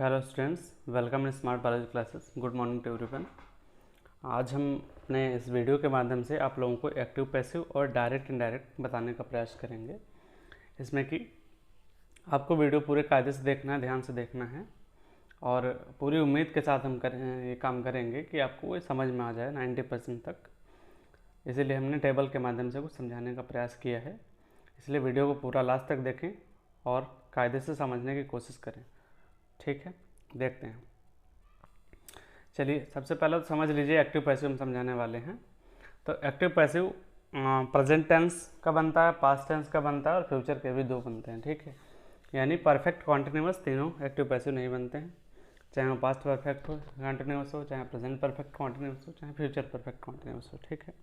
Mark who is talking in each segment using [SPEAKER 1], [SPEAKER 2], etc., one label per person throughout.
[SPEAKER 1] Hello students, welcome in smart biology classes. Good morning to everyone. आज हम अपने इस वीडियो के माध्यम से आप लोगों को एक्टिव, पैसिव और डायरेक्ट इनडायरेक्ट बताने का प्रयास करेंगे। इसमें कि आपको वीडियो पूरे कायदे से देखना है, ध्यान से देखना है और पूरी उम्मीद के साथ हम ये काम करेंगे कि आपको ये समझ में आ जाए 90% तक। इसीलिए हमने टेबल के माध्यम से कुछ समझाने का प्रयास किया है। इसलिए वीडियो को पूरा लास्ट तक देखें और कायदे से समझने की कोशिश करें। ठीक है, देखते हैं। चलिए, सबसे पहले तो समझ लीजिए एक्टिव पैसिव हम समझाने वाले हैं। तो एक्टिव पैसिव प्रेजेंट टेंस का बनता है, पास्ट टेंस का बनता है और फ्यूचर के भी दो बनते हैं। ठीक है, यानी परफेक्ट कॉन्टिन्यूअस तीनों एक्टिव पैसिव नहीं बनते हैं, चाहे वो पास्ट परफेक्ट हो कॉन्टिन्यूअस हो, चाहे प्रेजेंट परफेक्ट कॉन्टिन्यूअस हो, चाहे फ्यूचर परफेक्ट कॉन्टिन्यूअस हो। ठीक है,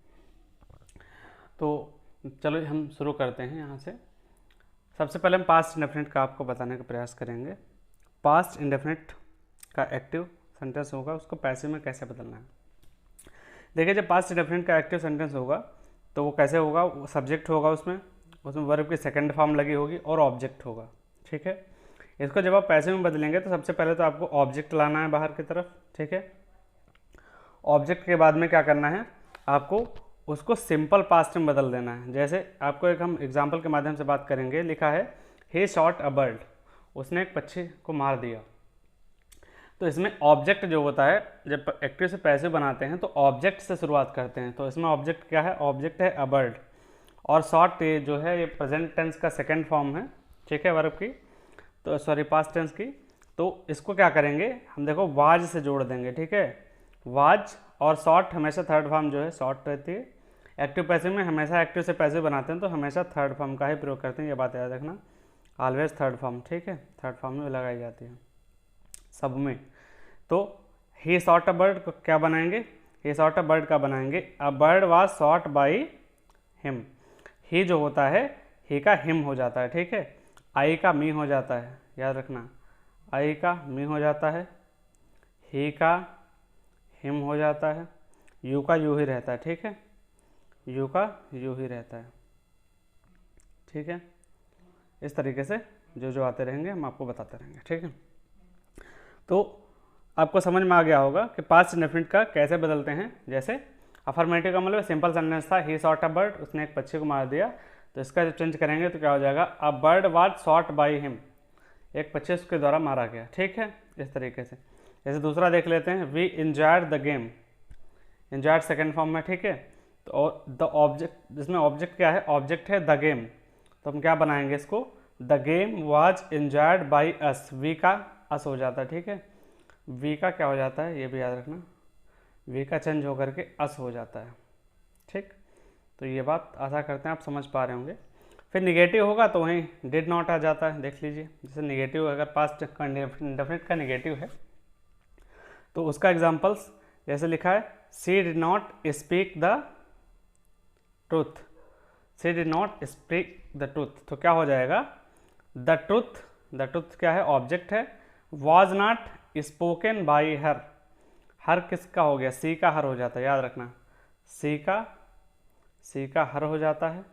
[SPEAKER 1] तो चलो हम शुरू करते हैं यहाँ से। सबसे पहले हम पास्ट इंडेफिनिट का आपको बताने का प्रयास करेंगे। पास्ट इंडेफिनिट का एक्टिव सेंटेंस होगा, उसको पैसिव में कैसे बदलना है। देखिए, जब पास्ट इंडेफिनिट का एक्टिव सेंटेंस होगा तो वो कैसे होगा, वो सब्जेक्ट होगा, उसमें वर्ब की सेकंड फॉर्म लगी होगी और ऑब्जेक्ट होगा। ठीक है, इसको जब आप पैसिव में बदलेंगे तो सबसे पहले तो आपको ऑब्जेक्ट लाना है बाहर की तरफ। ठीक है, ऑब्जेक्ट के बाद में क्या करना है, आपको उसको सिंपल पास्ट में बदल देना है। जैसे आपको एक हम एग्जाम्पल के माध्यम से बात करेंगे। लिखा है ही शॉट अ बर्ड, उसने एक पक्षी को मार दिया। तो इसमें ऑब्जेक्ट जो होता है, जब एक्टिव से पैसिव बनाते हैं तो ऑब्जेक्ट से शुरुआत करते हैं। तो इसमें ऑब्जेक्ट क्या है, ऑब्जेक्ट है अ बर्ड। और शॉट जो है ये प्रेजेंट टेंस का सेकंड फॉर्म है। ठीक है, वर्ब की, तो सॉरी पास्ट टेंस की। तो इसको क्या करेंगे हम, देखो वाज से जोड़ देंगे। ठीक है, वाज और शॉट हमेशा थर्ड फॉर्म जो है शॉर्ट रहती है। एक्टिव पैसिव में हमेशा एक्टिव से पैसिव बनाते हैं तो हमेशा थर्ड फॉर्म का ही प्रयोग करते हैं, ये बात याद रखना। ऑलवेज थर्ड फॉर्म, ठीक है, थर्ड फॉर्म में लगाई जाती है सब में। तो ही शॉट अ बर्ड को क्या बनाएंगे, ही शॉट अ बर्ड का बनाएंगे a bird was shot by him. He जो होता है ही का हिम हो जाता है। ठीक है, आई का मी हो जाता है, याद रखना, आई का मी हो जाता है, ही का हिम हो जाता है, यू का यू ही रहता है। ठीक है, यू का यू ही रहता है। ठीक है, इस तरीके से जो जो आते रहेंगे हम आपको बताते रहेंगे। ठीक है, तो आपको समझ में आ गया होगा कि पास्ट इंडेफिनिट का कैसे बदलते हैं। जैसे अफर्मेटिव का मतलब सिंपल सेंटेंस था, ही शॉट अ बर्ड, उसने एक पक्षी को मार दिया। तो इसका जब चेंज करेंगे तो क्या हो जाएगा, अ bird was shot by him, एक पक्षी उसके द्वारा मारा गया। ठीक है, इस तरीके से। जैसे दूसरा देख लेते हैं, we enjoyed the game, enjoyed second form में। ठीक है, तो द ऑब्जेक्ट, जिसमें ऑब्जेक्ट क्या है, ऑब्जेक्ट है द गेम। तो हम क्या बनाएंगे इसको, the game was enjoyed by us, we का अस हो जाता है। ठीक है, वी का क्या हो जाता है, ये भी याद रखना, वी का चेंज होकर के अस हो जाता है। ठीक, तो ये बात आशा करते हैं आप समझ पा रहे होंगे। फिर निगेटिव होगा तो वहीं डिड नॉट आ जाता है, देख लीजिए। जैसे निगेटिव, अगर पास्ट इंडेफिनिट का निगेटिव है तो उसका एग्जाम्पल्स जैसे लिखा है, she did not speak the truth, she did not speak the truth. तो क्या हो जाएगा, द ट्रूथ, द ट्रूथ क्या है, ऑब्जेक्ट है, was not spoken by her, her किसका हो गया, सी का हर हो जाता है, याद रखना, सी का हर हो जाता है,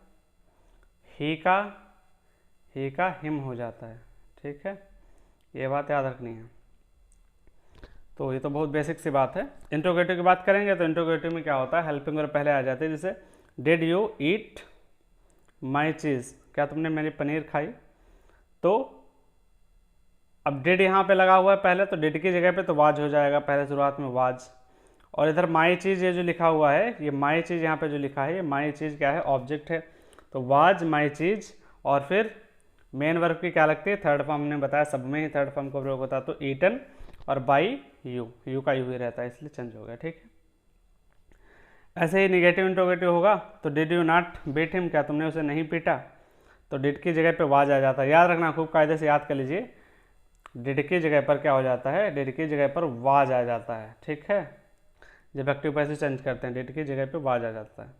[SPEAKER 1] ही का हिम हो जाता है। ठीक है, ये बात याद रखनी है। तो ये तो बहुत बेसिक सी बात है। इंट्रोगेटिव की बात करेंगे तो इंट्रोगेटिव में क्या होता है, हेल्पिंग वर्ब पहले आ जाती है। जैसे डिड यू ईट माई चीज़, क्या तुमने मेरी पनीर खाई। तो अब डिड यहाँ पे लगा हुआ है पहले, तो डिड की जगह पे तो वाज हो जाएगा, पहले शुरुआत में वाज। और इधर माई चीज़ ये जो लिखा हुआ है, ये माई चीज़ यहाँ पे जो लिखा है, ये माई चीज़ क्या है, ऑब्जेक्ट है। तो वाज माई चीज़, और फिर मेन वर्ब की क्या लगती है, थर्ड फॉर्म ने बताया, सब में ही थर्ड फॉर्म का प्रयोग होता है। तो ईटन और बाई यू, यू का यू ही रहता है, इसलिए चेंज हो गया। ठीक है, ऐसे ही निगेटिव इंट्रोगेटिव होगा तो did you not beat him, क्या तुमने उसे नहीं पीटा। तो डिड की जगह पे वाज आ जाता है, याद रखना, खूब कायदे से याद कर लीजिए। डिड की जगह पर क्या हो जाता है, डिड की जगह पर वाज आ जाता है। ठीक है, जब एक्टिव पैसिव चेंज करते हैं डिड की जगह पे वाज आ जाता है।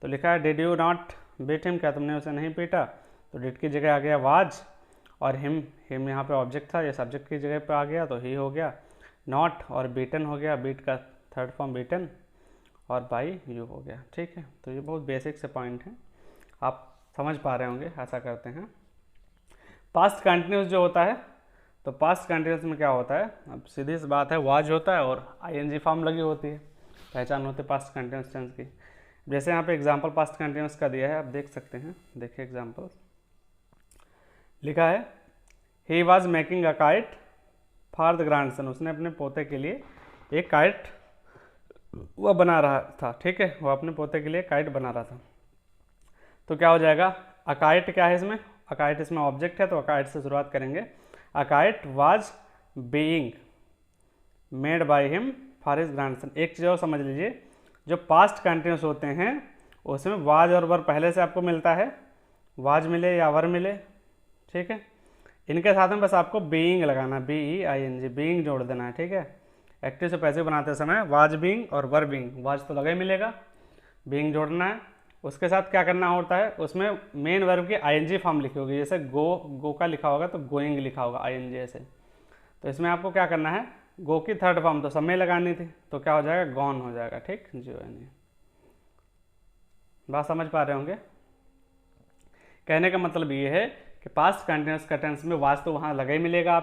[SPEAKER 1] तो लिखा है did you not beat him, क्या तुमने उसे नहीं पीटा। तो डिड की जगह आ गया वाज, और हिम, हिम यहाँ पे ऑब्जेक्ट था, ये सब्जेक्ट की जगह पे आ गया तो ही हो गया। नॉट और बीटन हो गया, बीट का थर्ड फॉर्म बीटन, और बाई यू हो गया। ठीक है, तो ये बहुत बेसिक से पॉइंट हैं, आप समझ पा रहे होंगे, आशा करते हैं। पास्ट कंटिन्यूस जो होता है तो पास्ट कंटिन्यूस में क्या होता है, अब सीधी सी बात है, वाज होता है और आईएनजी फॉर्म लगी होती है, पहचान होती है पास्ट कंटिन्यूस टेंस की। जैसे यहाँ पे एग्जांपल पास्ट कंटिन्यूस का दिया है, आप देख सकते हैं, देखिए एग्जांपल लिखा है, he was making a kite for the grandson, उसने अपने पोते के लिए एक काइट वह बना रहा था, ठीक है, वो अपने पोते के लिए काइट बना रहा था। तो क्या हो जाएगा, अकाइट क्या है इसमें, अकाइट इसमें ऑब्जेक्ट है, तो अकाइट से शुरुआत करेंगे। अकाइट was being made by him for his grandson. एक चीज़ और समझ लीजिए, जो पास्ट कंटिन्यूस होते हैं उसमें वाज और वर पहले से आपको मिलता है, वाज मिले या वर मिले, ठीक है। इनके साथ में बस आपको बीइंग लगाना, BEING, बीइंग जोड़ देना है, ठीक है। एक्टिव से पैसिव बनाते समय वाज बीइंग और वर बीइंग, वाज तो लगा ही मिलेगा, बीइंग जोड़ना है। उसके साथ क्या करना होता है, उसमें मेन वर्ब की ING फॉर्म लिखी होगी, जैसे गो का लिखा होगा तो गोइंग लिखा होगा ING ऐसे। तो इसमें आपको क्या करना है, गो की थर्ड फॉर्म तो समय लगानी थी, तो क्या हो जाएगा, गॉन हो जाएगा, ठीक, GON। बात समझ पा रहे होंगे। कहने का मतलब ये है कि पास्ट कंटिन्यूस का टेंस में वाज तो वहाँ लगा ही मिलेगा,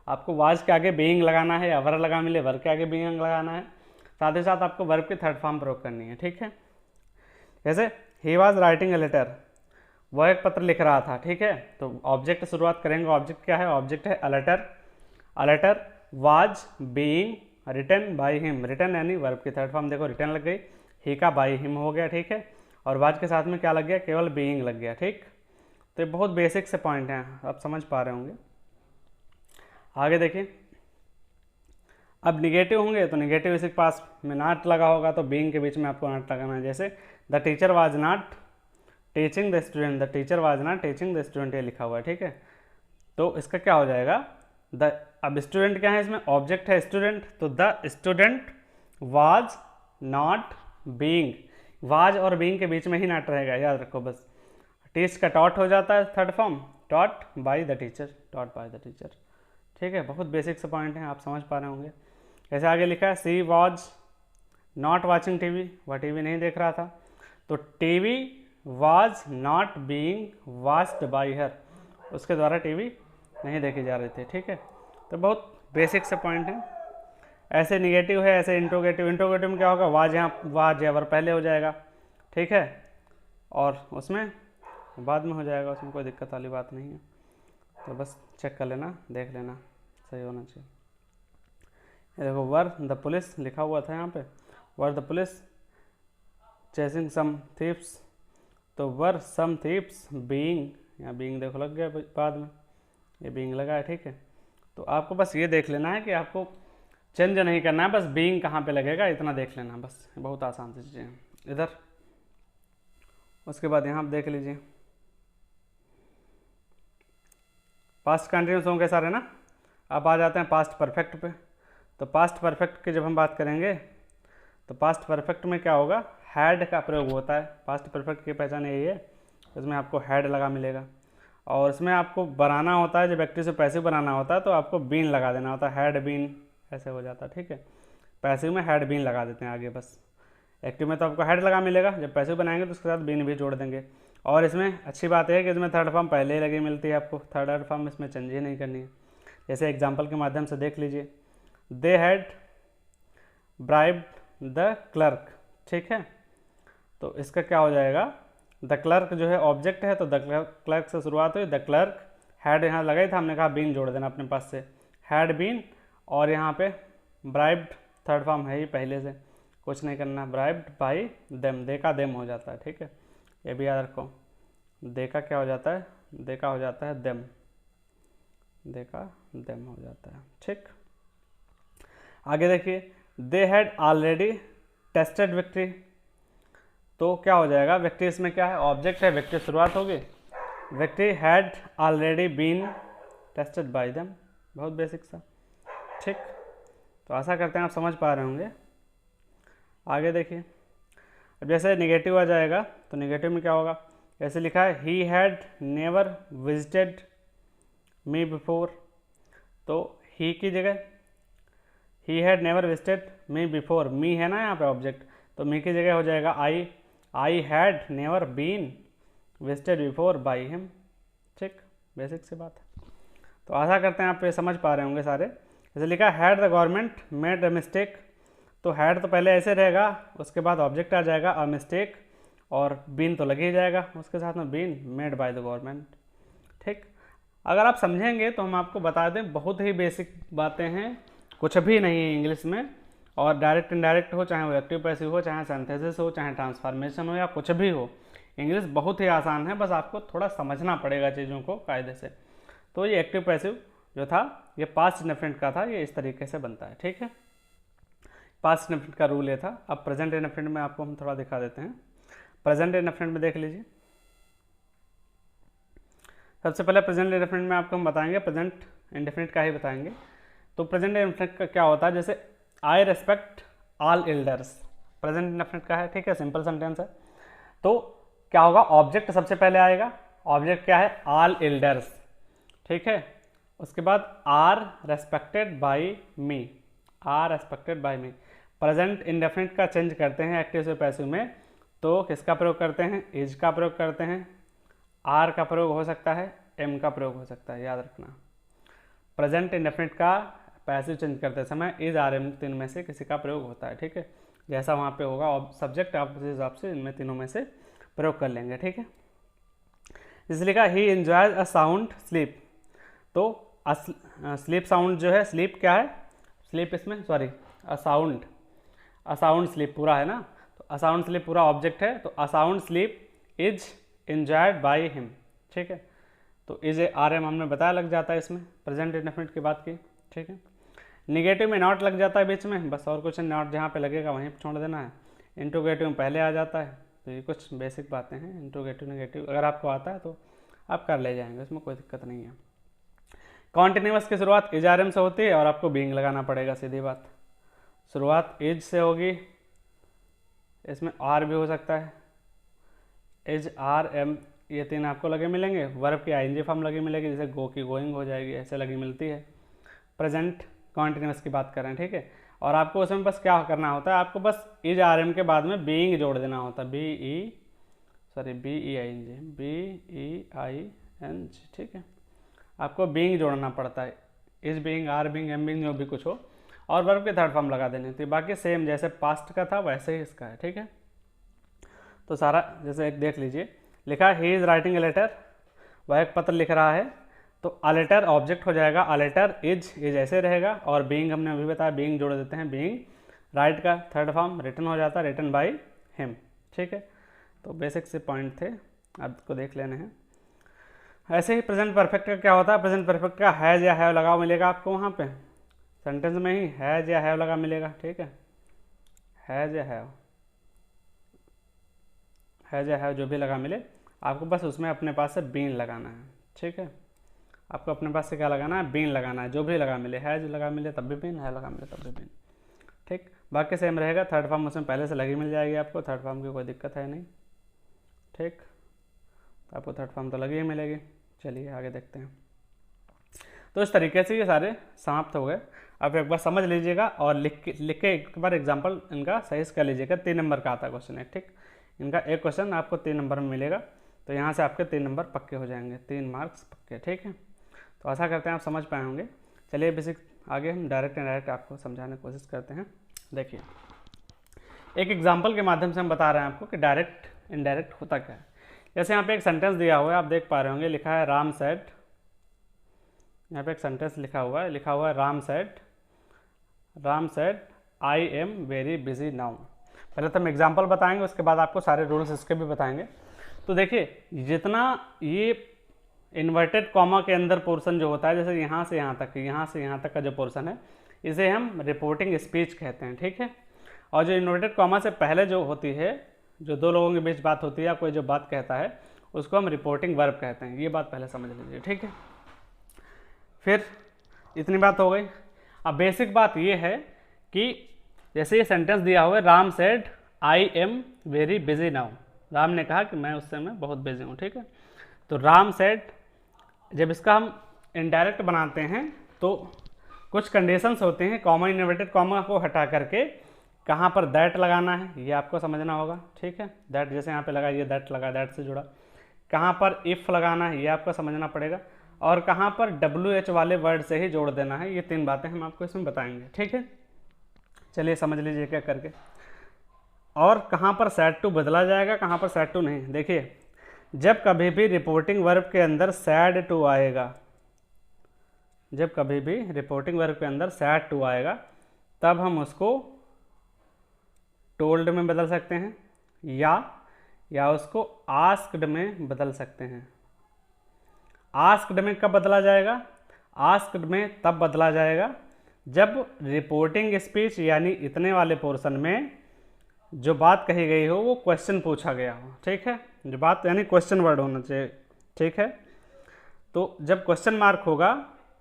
[SPEAKER 1] आपको वाज के आगे बीइंग लगाना है, या वर लगा मिले वर के आगे बीइंग लगाना है, साथ ही साथ आपको वर्ब की थर्ड फॉर्म प्रयोग करनी है, ठीक है। जैसे ही वॉज राइटिंग ए लेटर, वह एक पत्र लिख रहा था, ठीक है। तो ऑब्जेक्ट शुरुआत करेंगे, ऑब्जेक्ट क्या है, ऑब्जेक्ट है a letter. A letter was being written by him, written यानी वर्ब की थर्ड फॉर्म, देखो रिटन लग गई, ही का बाय हिम हो गया, ठीक है, और वाज के साथ में क्या लग गया, केवल बीइंग लग गया, ठीक। तो ये बहुत बेसिक से पॉइंट हैं, आप समझ पा रहे होंगे। आगे देखिए, अब निगेटिव होंगे तो निगेटिव इसी के पास में नॉट लगा होगा, तो बीइंग के बीच में आपको नॉट लगाना है। जैसे the teacher was not teaching the student, the teacher was not teaching the student, ये लिखा हुआ है, ठीक है। तो इसका क्या हो जाएगा, अब स्टूडेंट क्या है, इसमें ऑब्जेक्ट है स्टूडेंट, तो the student was not being, was और बीइंग के बीच में ही नॉट रहेगा, याद रखो बस। टीच का टॉट हो जाता है third form, taught by the teacher, taught by the teacher, ठीक है। बहुत बेसिक से पॉइंट हैं, आप समझ पा रहे होंगे। जैसे आगे लिखा है, सी वॉज नॉट वॉचिंग टीवी, वह टीवी नहीं देख रहा था, तो TV was not being watched bye हर, उसके द्वारा टीवी नहीं देखी जा रही थी, ठीक है। तो बहुत बेसिक से पॉइंट है। ऐसे निगेटिव है, ऐसे इंट्रोगेटिव, इंट्रोगेटिव में क्या होगा, वाज यहाँ वाज या वर पहले हो जाएगा, ठीक है, और उसमें बाद में हो जाएगा, उसमें कोई दिक्कत वाली बात नहीं है। तो बस चेक कर लेना, देख लेना, सही होना चाहिए। ये देखो, वर द पुलिस लिखा हुआ था यहाँ पे, were the police chasing some thieves, तो वर सम थीव्स बीइंग, यहाँ बीइंग देखो लग गया बाद में, ये बीइंग लगा है, ठीक है। तो आपको बस ये देख लेना है कि आपको चेंज नहीं करना है, बस बीइंग कहाँ पे लगेगा इतना देख लेना, बस बहुत आसान सी चीज़ें हैं इधर। उसके बाद यहाँ आप देख लीजिए, पास्ट कंटिन्यूस होंगे सारे ना। अब आ जाते हैं पास्ट परफेक्ट पे। तो पास्ट परफेक्ट की जब हम बात करेंगे, तो पास्ट परफेक्ट में क्या होगा, हैड का प्रयोग होता है। पास्ट परफेक्ट की पहचान यही है, इसमें आपको हैड लगा मिलेगा, और इसमें आपको बनाना होता है, जब एक्टिव से पैसिव बनाना होता है तो आपको बीन लगा देना होता है, हैड बीन ऐसे हो जाता है, ठीक है। पैसिव में हैड बीन लगा देते हैं आगे, बस। एक्टिव में तो आपको हैड लगा मिलेगा, जब पैसिव बनाएंगे तो उसके साथ बीन भी जोड़ देंगे। और इसमें अच्छी बात है कि इसमें थर्ड फॉर्म पहले ही लगी मिलती है आपको, थर्ड फॉर्म इसमें चेंज ही नहीं करनी है। जैसे एग्जाम्पल के माध्यम से देख लीजिए, they had bribed the clerk, ठीक है। तो इसका क्या हो जाएगा, द क्लर्क जो है ऑब्जेक्ट है, तो द क्लर्क से शुरुआत हुई, द क्लर्क हैड यहाँ लगाई था, हमने कहा बीन जोड़ देना अपने पास से, हैड बीन, और यहाँ पे ब्राइब्ड थर्ड फॉर्म है ही पहले से, कुछ नहीं करना, ब्राइब्ड बाई देम, देखा देम हो जाता है, ठीक है, ये भी याद रखो। देखा क्या हो जाता है, देखा हो जाता है देम, देखा देम हो जाता है, ठीक। आगे देखिए, they had already tested victory, तो क्या हो जाएगा, विक्ट्री इसमें क्या है, ऑब्जेक्ट है, विक्ट्री शुरुआत होगी, victory had already been tested by them, बहुत बेसिक सा, ठीक। तो आशा करते हैं आप समझ पा रहे होंगे। आगे देखिए, अब जैसे निगेटिव आ जाएगा, तो निगेटिव में क्या होगा, जैसे लिखा है, he had never visited me before, तो ही की जगह he had never visited me before, me है ना यहाँ पे ऑब्जेक्ट, तो मी की जगह हो जाएगा I had never been visited before by him, ठीक, बेसिक सी बात है। तो आशा करते हैं आप ये समझ पा रहे होंगे सारे। जैसे लिखा had the government made a mistake, तो हैड तो पहले ऐसे रहेगा, उसके बाद ऑब्जेक्ट आ जाएगा अ मिस्टेक, और बीन तो लग ही जाएगा उसके साथ में, been made by the government. ठीक, अगर आप समझेंगे तो हम आपको बता दें बहुत ही बेसिक बातें हैं, कुछ भी नहीं है इंग्लिश में, और डायरेक्ट इनडायरेक्ट हो, चाहे वो एक्टिव पैसिव हो, चाहे सिंथेसिस हो, चाहे ट्रांसफॉर्मेशन हो, या कुछ भी हो, इंग्लिश बहुत ही आसान है, बस आपको थोड़ा समझना पड़ेगा चीज़ों को कायदे से। तो ये एक्टिव पैसिव जो था ये पास्ट इंडेफिनिट का था, ये इस तरीके से बनता है। ठीक है, पास्ट इंडेफिनिट का रूल ये था। अब प्रेजेंट इंडेफिनिट में आपको हम थोड़ा दिखा देते हैं। प्रेजेंट इंडेफिनिट में देख लीजिए, सबसे पहले प्रेजेंट इंडेफिनिट में आपको हम बताएंगे, प्रेजेंट इंडेफिनिट का ही बताएंगे। तो प्रेजेंट इंडेफिनिट का क्या होता है, जैसे आई respect all elders, present indefinite का है। ठीक है, सिंपल सेंटेंस है। तो क्या होगा, ऑब्जेक्ट सबसे पहले आएगा, ऑब्जेक्ट क्या है, ऑल एल्डर्स। ठीक है, उसके बाद are respected by me, are respected by me. Present indefinite का चेंज करते हैं एक्टिव से पैसिव में, तो किसका प्रयोग करते हैं, इज का प्रयोग करते हैं, आर का प्रयोग हो सकता है, एम का प्रयोग हो सकता है, याद रखना। प्रेजेंट इंडेफिनिट का पैसिव चेंज करते समय इज आर एम तीन में से किसी का प्रयोग होता है। ठीक है, जैसा वहाँ पे होगा सब्जेक्ट आप उस हिसाब से इनमें तीनों में से प्रयोग कर लेंगे। ठीक है, इसलिए कहा ही एंजॉयज अ साउंड स्लीप, तो स्लीप साउंड जो है, स्लीप क्या है, स्लीप इसमें सॉरी अ साउंड स्लीप पूरा है ना, तो अ साउंड स्लीप पूरा ऑब्जेक्ट है, तो a sound sleep is enjoyed by him. ठीक है, तो इज आर एम हमने बताया लग जाता है इसमें प्रेजेंट इंडेफिनिट की बात की। ठीक है, निगेटिव में नॉट लग जाता है बीच में, बस और कुछ नॉट जहाँ पे लगेगा वहीं छोड़ देना है। इंट्रोगेटिव में पहले आ जाता है, तो ये कुछ बेसिक बातें हैं। इंट्रोगेटिव नेगेटिव अगर आपको आता है तो आप कर ले जाएंगे, इसमें कोई दिक्कत नहीं है। कॉन्टिन्यूअस की शुरुआत इज आर एम से होती है और आपको बीइंग लगाना पड़ेगा, सीधी बात। शुरुआत इज से होगी, इसमें आर भी हो सकता है, इज आर एम, ये तीन आपको लगे मिलेंगे। वर्ब की आईएनजी फॉर्म लगी मिलेगी, जैसे गो की गोइंग हो जाएगी, ऐसे लगी मिलती है। प्रेजेंट कॉन्टिन्यूअस की बात करें, ठीक है, और आपको उसमें बस क्या करना होता है, आपको बस इज आर एम के बाद में बीइंग जोड़ देना होता है, B E I N G. ठीक है, आपको बीइंग जोड़ना पड़ता है, is being, are being, am being, जो भी कुछ हो, और वर्ब के थर्ड फॉर्म लगा देनी होती है। बाकी सेम जैसे पास्ट का था वैसे ही इसका है। ठीक है, तो सारा जैसे एक देख लीजिए, लिखा ही इज राइटिंग ए लेटर, वह एक पत्र लिख रहा है, तो अ लेटर ऑब्जेक्ट हो जाएगा, अ लेटर इज ऐसे रहेगा, और बीइंग हमने अभी बताया बीइंग जोड़ देते हैं, बीइंग राइट का थर्ड फॉर्म रिटन हो जाता है, रिटन बाय हिम। ठीक है, तो बेसिक से पॉइंट थे, आपको देख लेने हैं। ऐसे ही प्रेजेंट परफेक्ट का क्या होता है, प्रेजेंट परफेक्ट का हैज या हैव लगा मिलेगा आपको, वहाँ पे सेंटेंस में ही हैज या हैव लगा मिलेगा। ठीक है, हैज या हैव जो भी लगा मिले, आपको बस उसमें अपने पास से बीन लगाना है। ठीक है, आपको अपने पास से क्या लगाना है, बीन लगाना है, जो भी लगा मिले, हैज लगा मिले तब भी बीन, है लगा मिले तब भी बीन। ठीक, बाकी सेम रहेगा, थर्ड फॉर्म उसमें पहले से लगी मिल जाएगी आपको, थर्ड फॉर्म की कोई दिक्कत है नहीं। ठीक, तो आपको थर्ड फॉर्म तो लगी ही मिलेगी। चलिए आगे देखते हैं। तो इस तरीके से ये सारे समाप्त हो गए। अब एक बार समझ लीजिएगा और लिख के एक बार एग्जाम्पल इनका सही से कर लीजिएगा। 3 नंबर का आता है क्वेश्चन है। ठीक, इनका एक क्वेश्चन आपको 3 नंबर में मिलेगा, तो यहाँ से आपके 3 नंबर पक्के हो जाएंगे, 3 मार्क्स पक्के। ठीक है, तो आशा करते हैं आप समझ पाए होंगे। चलिए बेसिक आगे हम डायरेक्ट इनडायरेक्ट आपको समझाने की कोशिश करते हैं। देखिए, एक एग्जाम्पल के माध्यम से हम बता रहे हैं आपको कि डायरेक्ट इनडायरेक्ट होता क्या है। जैसे यहाँ पे एक सेंटेंस दिया हुआ है, आप देख पा रहे होंगे, लिखा है राम सेड, यहाँ पे एक सेंटेंस लिखा हुआ है Ram said I am very busy now. पहले तो हम एग्जाम्पल बताएंगे, उसके बाद आपको सारे रूल्स इसके भी बताएंगे। तो देखिए, जितना ये इन्वर्टेड कॉमा के अंदर पोर्शन जो होता है, जैसे यहाँ से यहाँ तक का जो पोर्शन है, इसे हम रिपोर्टिंग स्पीच कहते हैं। ठीक है, और जो इन्वर्टेड कॉमा से पहले जो होती है, जो दो लोगों के बीच बात होती है या कोई जो बात कहता है, उसको हम रिपोर्टिंग वर्ब कहते हैं। ये बात पहले समझ लीजिए। ठीक है, फिर इतनी बात हो गई। अब बेसिक बात ये है कि जैसे ये सेंटेंस दिया हुआ है, Ram said I am very busy now, Ram ने कहा कि मैं उस समय बहुत बिजी हूँ। ठीक है, तो राम सेड, जब इसका हम इनडायरेक्ट बनाते हैं तो कुछ कंडीशंस होते हैं। कॉमा इन्वर्टेड कॉमा को हटा करके कहाँ पर दैट लगाना है ये आपको समझना होगा। ठीक है, दैट जैसे यहाँ पे लगा, ये दैट लगा, दैट से जुड़ा। कहाँ पर इफ़ लगाना है ये आपको समझना पड़ेगा, और कहाँ पर WH वाले वर्ड से ही जोड़ देना है। ये 3 बातें हम आपको इसमें बताएंगे, ठीक है। चलिए समझ लीजिए क्या करके। और कहाँ पर सेड टू बदला जाएगा, कहाँ पर सेड टू नहीं। देखिए, जब कभी भी रिपोर्टिंग वर्ब के अंदर सेड टू आएगा, जब कभी भी रिपोर्टिंग वर्ब के अंदर सेड टू आएगा, तब हम उसको टोल्ड में बदल सकते हैं या उसको आस्क्ड में बदल सकते हैं। आस्क्ड में कब बदला जाएगा? आस्क्ड में तब बदला जाएगा जब रिपोर्टिंग स्पीच यानी इतने वाले पोर्शन में जो बात कही गई हो वो क्वेश्चन पूछा गया हो, ठीक है। जो बात यानी क्वेश्चन वर्ड होना चाहिए, ठीक है। तो जब क्वेश्चन मार्क होगा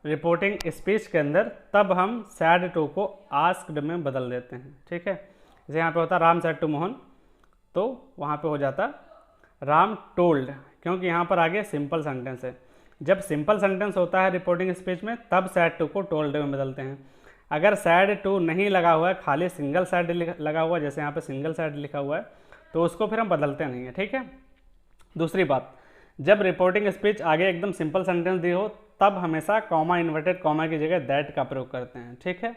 [SPEAKER 1] रिपोर्टिंग स्पीच के अंदर, तब हम सैड टू को आस्क्ड में बदल देते हैं, ठीक है। जैसे यहाँ पे होता राम सैड टू मोहन, तो वहाँ पे हो जाता राम टोल्ड, क्योंकि यहाँ पर आगे सिंपल सेंटेंस है। जब सिंपल सेंटेंस होता है रिपोर्टिंग स्पीच में, तब सैड टू को टोल्ड में बदलते हैं। अगर सैड टू नहीं लगा हुआ है, खाली सिंगल सैड लगा हुआ है, जैसे यहाँ पे सिंगल सैड लिखा हुआ है, तो उसको फिर हम बदलते नहीं है, ठीक है। दूसरी बात, जब रिपोर्टिंग स्पीच आगे एकदम सिंपल सेंटेंस दी हो, तब हमेशा कॉमा इन्वर्टेड कॉमा की जगह दैट का प्रयोग करते हैं, ठीक है।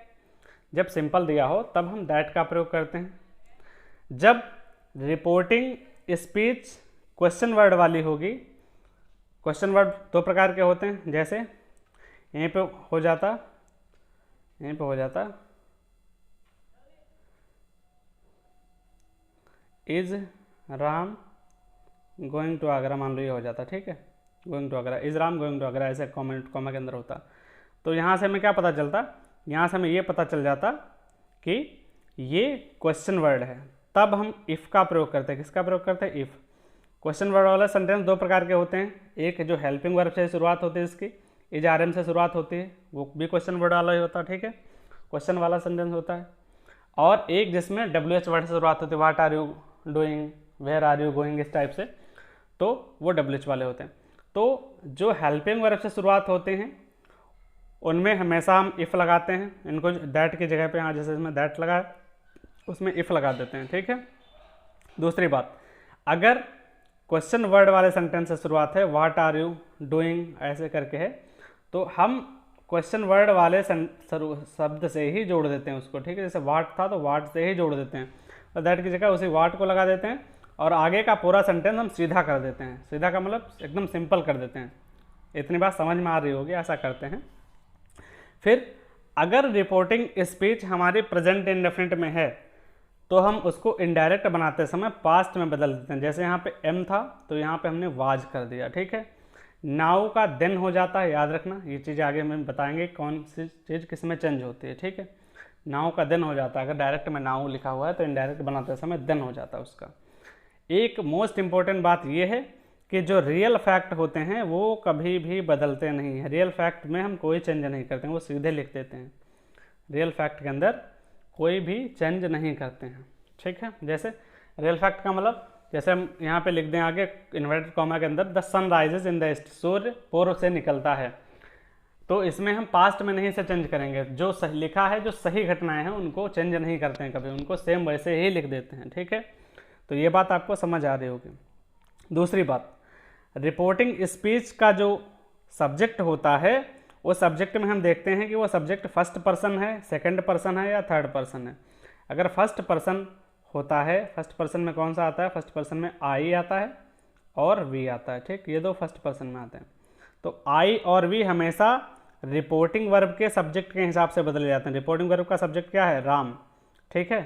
[SPEAKER 1] जब सिंपल दिया हो तब हम दैट का प्रयोग करते हैं। जब रिपोर्टिंग स्पीच क्वेश्चन वर्ड वाली होगी, क्वेश्चन वर्ड 2 प्रकार के होते हैं, जैसे यहीं पे हो जाता is Ram going to Agra, मान लो ये हो जाता, ठीक है। Going to Agra, is Ram going to Agra, ऐसे कॉमा के अंदर होता। तो यहाँ से हमें क्या पता चलता? यहाँ से हमें ये पता चल जाता कि ये क्वेश्चन वर्ड है। तब हम इफ़ का प्रयोग करते हैं। किसका प्रयोग करते हैं? इफ़। क्वेश्चन वर्ड वाला सेंटेंस 2 प्रकार के होते हैं। एक जो हेल्पिंग वर्ब से शुरुआत होती है, इसकी इज आर एम से शुरुआत होती है, वो भी क्वेश्चन वर्ड वाला ही होता है, ठीक है, क्वेश्चन वाला सेंटेंस होता है। और एक जिसमें WH वर्ड से शुरुआत होती है, what are you doing, where are you going, इस टाइप से, तो वो WH वाले होते हैं। तो जो हेल्पिंग वर्ब से शुरुआत होते हैं उनमें हमेशा हम इफ़ लगाते हैं, इनको दैट की जगह पे, यहाँ जैसे इसमें दैट लगा है उसमें इफ़ लगा देते हैं, ठीक है। दूसरी बात, अगर क्वेश्चन वर्ड वाले सेंटेंस से शुरुआत है, व्हाट आर यू डूइंग ऐसे करके है, तो हम क्वेश्चन वर्ड वाले शब्द से ही जोड़ देते हैं उसको, ठीक है। जैसे वाट था तो वाट से ही जोड़ देते हैं, और दैट की जगह उसी वाट को लगा देते हैं, और आगे का पूरा सेंटेंस हम सीधा कर देते हैं। सीधा का मतलब एकदम सिंपल कर देते हैं। इतनी बात समझ में आ रही होगी, ऐसा करते हैं। फिर अगर रिपोर्टिंग स्पीच हमारी प्रेजेंट इंडेफिनिट में है, तो हम उसको इनडायरेक्ट बनाते समय पास्ट में बदल देते हैं। जैसे यहाँ पे एम था तो यहाँ पे हमने वाज कर दिया, ठीक है। नाउ का देन हो जाता है, याद रखना, ये चीज़ आगे हम बताएंगे कौन सी चीज़ किस में चेंज होती है, ठीक है। नाउ का देन हो जाता है, अगर डायरेक्ट में नाउ लिखा हुआ है तो इनडायरेक्ट बनाते समय देन हो जाता है उसका। एक मोस्ट इंपॉर्टेंट बात यह है कि जो रियल फैक्ट होते हैं वो कभी भी बदलते नहीं हैं। रियल फैक्ट में हम कोई चेंज नहीं करते हैं, वो सीधे लिख देते हैं। रियल फैक्ट के अंदर कोई भी चेंज नहीं करते हैं, ठीक है। जैसे रियल फैक्ट का मतलब, जैसे हम यहाँ पे लिख दें आगे इन्वर्टेड कॉमा के अंदर, the sun rises in the east, सूर्य पूर्व से निकलता है, तो इसमें हम पास्ट में नहीं से चेंज करेंगे। जो सही लिखा है, जो सही घटनाएं हैं उनको चेंज नहीं करते हैं कभी, उनको सेम वैसे ही लिख देते हैं, ठीक है। तो ये बात आपको समझ आ रही होगी। दूसरी बात, रिपोर्टिंग स्पीच का जो सब्जेक्ट होता है, वो सब्जेक्ट में हम देखते हैं कि वो सब्जेक्ट फर्स्ट पर्सन है, सेकंड पर्सन है या थर्ड पर्सन है। अगर फर्स्ट पर्सन होता है, फर्स्ट पर्सन में कौन सा आता है? फर्स्ट पर्सन में आई आता है और वी आता है, ठीक। ये 2 फर्स्ट पर्सन में आते हैं। तो आई और वी हमेशा रिपोर्टिंग वर्ब के सब्जेक्ट के हिसाब से बदले जाते हैं। रिपोर्टिंग वर्ब का सब्जेक्ट क्या है? राम, ठीक है।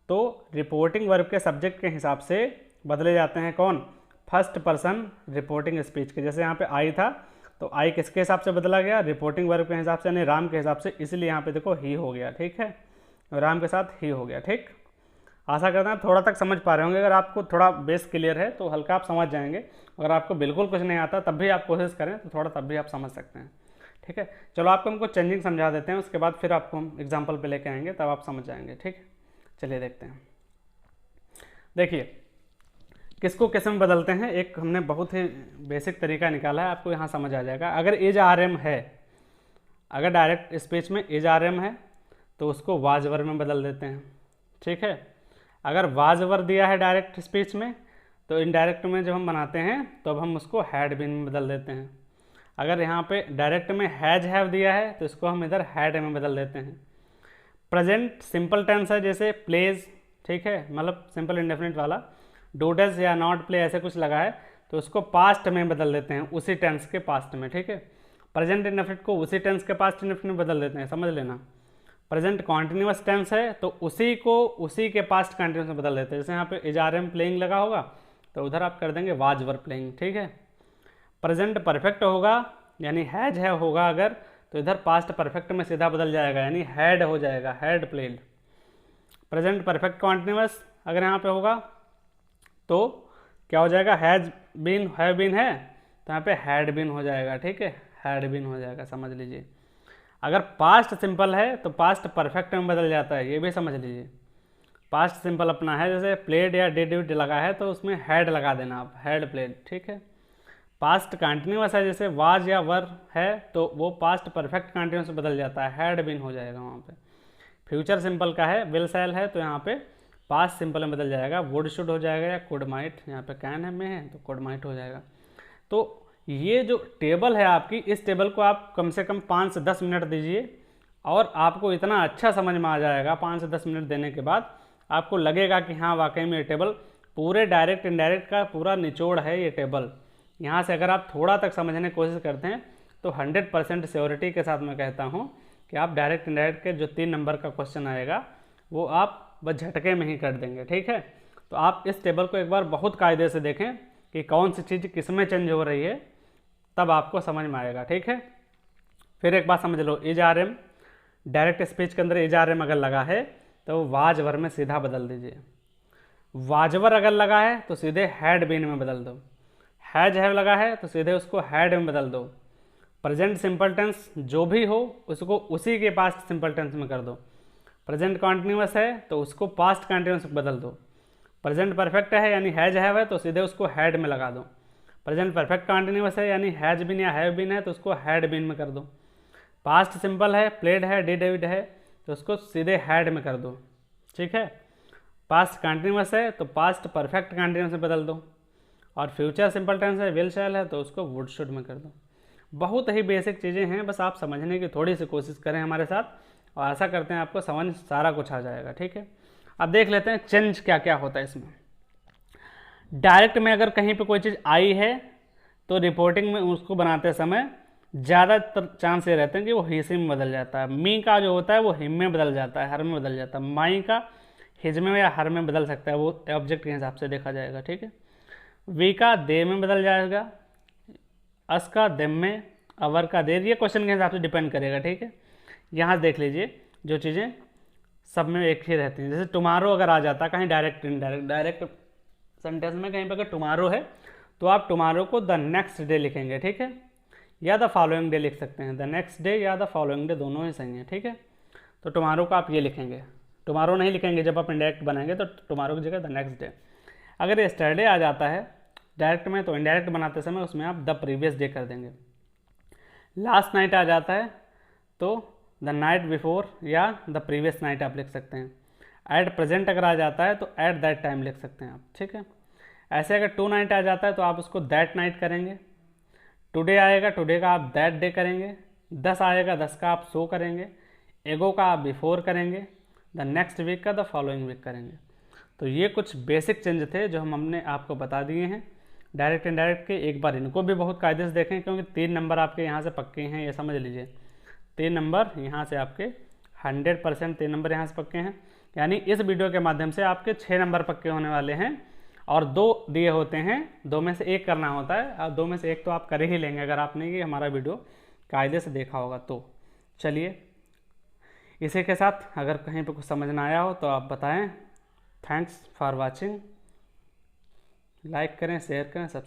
[SPEAKER 1] तो रिपोर्टिंग वर्ब के सब्जेक्ट के हिसाब से बदले जाते हैं कौन? फर्स्ट पर्सन रिपोर्टिंग स्पीच के। जैसे यहाँ पे आई था तो आई किसके हिसाब से बदला गया? रिपोर्टिंग वर्ब के हिसाब से, यानी राम के हिसाब से, इसलिए यहाँ पे देखो ही हो गया, ठीक है। राम के साथ ही हो गया, ठीक। आशा करता हूँ थोड़ा तक समझ पा रहे होंगे। अगर आपको थोड़ा बेस क्लियर है तो हल्का आप समझ जाएंगे। अगर आपको बिल्कुल कुछ नहीं आता तब भी आप कोशिश करें तो थोड़ा तब भी आप समझ सकते हैं, ठीक है। चलो आपको हमको चेंजिंग समझा देते हैं, उसके बाद फिर आपको हम एग्जाम्पल पे लेके आएंगे, तब आप समझ जाएंगे, ठीक है। चलिए देखते हैं। देखिए किसको किस में बदलते हैं, एक हमने बहुत ही बेसिक तरीका निकाला है, आपको यहाँ समझ आ जाएगा। अगर इज आर एम है, अगर डायरेक्ट स्पीच में इज आर एम है तो उसको वाज वर्ब में बदल देते हैं, ठीक है। अगर वाज वर्ब दिया है डायरेक्ट स्पीच में तो इनडायरेक्ट में जब हम बनाते हैं तो अब हम उसको हैड बीन में बदल देते हैं। अगर यहाँ पे डायरेक्ट में हैज हैव दिया है तो इसको हम इधर हैड में बदल देते हैं। प्रेजेंट सिंपल टेंस है, जैसे प्लेज, ठीक है, मतलब सिंपल इंडेफिनिट वाला, डू डज या नॉट प्ले ऐसे कुछ लगा है तो उसको पास्ट में बदल देते हैं, उसी टेंस के पास्ट में, ठीक है। प्रेजेंट इंडेफिनिट को उसी टेंस के पास्ट इंडेफिनिट में बदल देते हैं, समझ लेना। प्रेजेंट कॉन्टिन्यूअस टेंस है तो उसी को उसी के पास्ट कंटिन्यूस में बदल देते हैं। जैसे यहाँ पे इज आर एम प्लेइंग लगा होगा तो उधर आप कर देंगे वाज वर प्लेइंग, ठीक है। प्रेजेंट परफेक्ट होगा यानी हैज है होगा अगर, तो इधर पास्ट परफेक्ट में सीधा बदल जाएगा, यानी हैड हो जाएगा, had played. Present perfect continuous अगर यहाँ पे होगा तो क्या हो जाएगा, हैज बीन, हैव बीन है तो यहाँ पे हैड बीन हो जाएगा, ठीक है, हैड बीन हो जाएगा, समझ लीजिए। अगर पास्ट सिंपल है तो पास्ट परफेक्ट में बदल जाता है, ये भी समझ लीजिए। पास्ट सिंपल अपना है, जैसे प्लेड या डिड लगा है तो उसमें हैड लगा देना आप, हैड प्लेड, ठीक है। पास्ट कंटिन्यूअस है, जैसे वाज या वर है तो वो पास्ट परफेक्ट कंटिन्यूअस में बदल जाता है, हैड बीन हो जाएगा वहाँ पे। फ्यूचर सिंपल का है, विल शैल है तो यहाँ पे पास्ट सिंपल में बदल जाएगा, वुड शुड हो जाएगा या कुड माइट, यहाँ पे कैन में है तो कुड माइट हो जाएगा। तो ये जो टेबल है आपकी, इस टेबल को आप कम से कम 5 से 10 मिनट दीजिए और आपको इतना अच्छा समझ में आ जाएगा। 5 से 10 मिनट देने के बाद आपको लगेगा कि हाँ वाकई में ये टेबल पूरे डायरेक्ट इनडायरेक्ट का पूरा निचोड़ है ये टेबल। यहाँ से अगर आप थोड़ा तक समझने की कोशिश करते हैं तो 100% श्योरिटी के साथ मैं कहता हूँ कि आप डायरेक्ट इनडायरेक्ट के जो 3 नंबर का क्वेश्चन आएगा वो आप बस झटके में ही कर देंगे, ठीक है। तो आप इस टेबल को एक बार बहुत कायदे से देखें कि कौन सी चीज़ किस में चेंज हो रही है, तब आपको समझ में आएगा, ठीक है। फिर एक बात समझ लो, is are am, direct speech के अंदर इज आर एम अगर लगा है तो वाज वर में सीधा बदल दीजिए। वाजवर अगर लगा है तो सीधे हैड बीन में बदल दो। हैज हैव लगा है तो सीधे उसको हैड में बदल दो। प्रेजेंट सिंपल टेंस जो भी हो उसको उसी के पास्ट सिंपल टेंस में कर दो। प्रेजेंट कॉन्टिन्यूअस है तो उसको पास्ट कॉन्टिन्यूअस में बदल दो। प्रेजेंट परफेक्ट है यानी हैज हैव है तो सीधे उसको हैड में लगा दो। प्रेजेंट परफेक्ट कॉन्टिन्यूअस है यानी हैज बीन या हैव बीन है तो उसको हैड बीन में कर दो। पास्ट सिंपल है, प्लेड है, डिड है तो उसको सीधे हैड में कर दो, ठीक है। पास्ट कॉन्टिन्यूअस है तो पास्ट परफेक्ट कॉन्टिन्यूअस में बदल दो। और फ्यूचर सिंपल टेंस है, विल शैल है तो उसको वुड शुड में कर दो। बहुत ही बेसिक चीज़ें हैं, बस आप समझने की थोड़ी सी कोशिश करें हमारे साथ और आशा करते हैं आपको समझ सारा कुछ आ जाएगा, ठीक है। अब देख लेते हैं चेंज क्या क्या होता है इसमें। डायरेक्ट में अगर कहीं पे कोई चीज़ आई है तो रिपोर्टिंग में उसको बनाते समय ज़्यादातर चांस ये रहते हैं कि वो हिसी में बदल जाता है। मी का जो होता है वो हिम में बदल जाता है, हर में बदल जाता है। माई का हिज में या हर में बदल सकता है, वो ऑब्जेक्ट के हिसाब से देखा जाएगा, ठीक है। वी का दे में बदल जाएगा, अस का देम में, अवर का देर, ये क्वेश्चन के हिसाब से डिपेंड करेगा, ठीक है। यहाँ देख लीजिए जो चीज़ें सब में एक ही रहती हैं। जैसे टुमारो अगर आ जाता है कहीं डायरेक्ट इनडायरेक्ट, डायरेक्ट सेंटेंस में कहीं पर अगर टुमारो है तो आप टुमारो को द नेक्स्ट डे लिखेंगे, ठीक है, या द फॉलोइंग डे लिख सकते हैं। द नेक्स्ट डे या द फॉलोइंग डे दोनों ही सही हैं, ठीक है। तो टुमारो का आप ये लिखेंगे, टुमारो नहीं लिखेंगे जब आप इनडायरेक्ट बनाएंगे तो टुमारो की जगह द नेक्स्ट डे। अगर यस्टरडे आ जाता है डायरेक्ट में तो इनडायरेक्ट बनाते समय उसमें आप द प्रीवियस डे कर देंगे। लास्ट नाइट आ जाता है तो द नाइट बिफोर या द प्रीवियस नाइट आप लिख सकते हैं। एट प्रेजेंट अगर आ जाता है तो एट दैट टाइम लिख सकते हैं आप, ठीक है। ऐसे अगर टू नाइट आ जाता है तो आप उसको दैट नाइट करेंगे। टुडे आएगा, टुडे का आप दैट डे करेंगे। 10 आएगा, 10 का आप सो करेंगे। एगो का आप बिफोर करेंगे। द नेक्स्ट वीक का द फॉलोइंग वीक करेंगे। तो ये कुछ बेसिक चेंज थे जो हमने आपको बता दिए हैं डायरेक्ट इनडायरेक्ट के। एक बार इनको भी बहुत कायदे से देखें क्योंकि 3 नंबर आपके यहाँ से पक्के हैं, ये समझ लीजिए। 3 नंबर यहाँ से आपके 100% 3 नंबर यहाँ से पक्के हैं, यानी इस वीडियो के माध्यम से आपके 6 नंबर पक्के होने वाले हैं। और 2 दिए होते हैं, 2 में से 1 करना होता है। अब 2 में से 1 तो आप कर ही लेंगे अगर आपने ये हमारा वीडियो कायदे से देखा होगा तो। चलिए, इसी के साथ अगर कहीं पे कुछ समझ ना आया हो तो आप बताएं। Thanks for watching. लाइक करें, शेयर करें, सब्सक्राइब